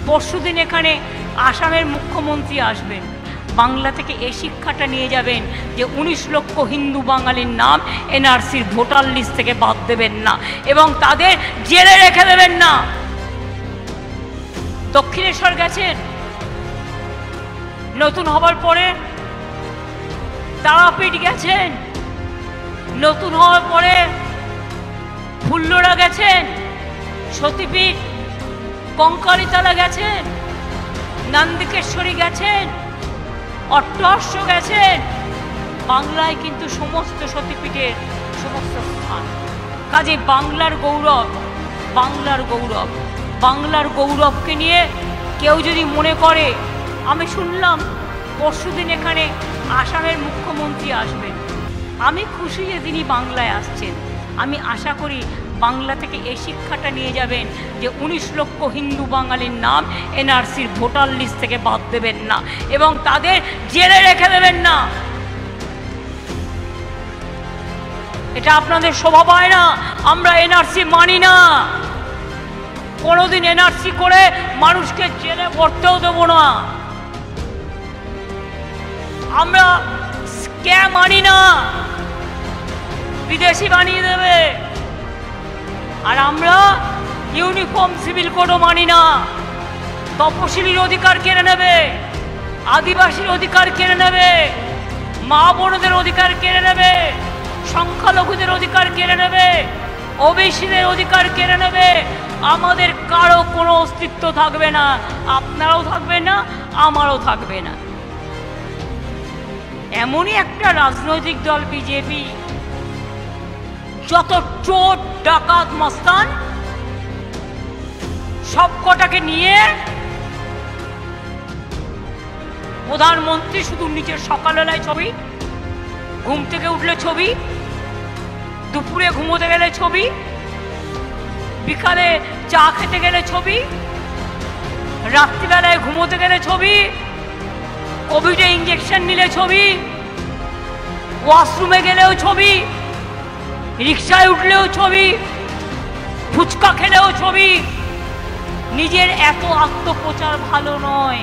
পরশুদিন এখানে আসামের মুখ্যমন্ত্রী আসবেন, বাংলা থেকে এই শিক্ষাটা নিয়ে যাবেন যে 19 লক্ষ হিন্দু বাঙালির নাম এনআরসির ভোটার লিস্ট থেকে বাদ দেবেন না এবং তাদের জেলে রেখে দেবেন না। দক্ষিণেশ্বর গেছেন, নতুন হবার পরে তারাপীঠ গেছেন, নতুন হওয়ার পরে ফুল্লরা গেছেন, সতীপীঠ কঙ্কালীতলা গেছেন, নন্দিকেশ্বরী গেছেন, অট্টাশ্ব গেছেন। বাংলায় কিন্তু সমস্ত সতীপীঠের সমস্ত স্থান। কাজে বাংলার গৌরব, বাংলার গৌরব, বাংলার গৌরবকে নিয়ে কেউ যদি মনে করে, আমি শুনলাম পরশুদিন এখানে আসামের মুখ্যমন্ত্রী আসবেন, আমি খুশি যে তিনি বাংলায় আসছেন। আমি আশা করি বাংলা থেকে এই শিক্ষাটা নিয়ে যাবেন যে 19 লক্ষ হিন্দু বাঙালির নাম এনআরসির ভোটার লিস্ট থেকে বাদ দেবেন না এবং তাদের জেলে রেখে দেবেন না। এটা আপনাদের শোভা পায় না। আমরা এনআরসি মানি না, কোনোদিন এনআরসি করে মানুষকে জেলে পড়তেও দেব না। আমরা স্ক্যাম মানি না, বিদেশি বানিয়ে দেবে। আর আমরা ইউনিফর্ম সিভিল কোডও মানি না। তপশিলির অধিকার কেড়ে নেবে, আদিবাসীর অধিকার কেড়ে নেবে, মা বোনদের অধিকার কেড়ে নেবে, সংখ্যালঘুদের অধিকার কেড়ে নেবে, ওবিসিদের অধিকার কেড়ে নেবে। আমাদের কারো কোনো অস্তিত্ব থাকবে না, আপনারাও থাকবে না, আমারও থাকবে না। এমনই একটা রাজনৈতিক দল বিজেপি, যত চোর ডাকাত মস্তান সব কটাকে নিয়ে প্রধানমন্ত্রী শুধু নিচের সকালবেলায় ছবি, ঘুম থেকে উঠলে ছবি, দুপুরে ঘুমোতে গেলে ছবি, বিকালে চা খেতে গেলে ছবি, রাত্রিবেলায় ঘুমোতে গেলে ছবি, কোভিডে ইঞ্জেকশন নিলে ছবি, ওয়াশরুমে গেলেও ছবি, রিক্সায় উঠলেও ছবি, ফুচকা খেলেও ছবি। নিজের এত আত্মপ্রচার ভালো নয়।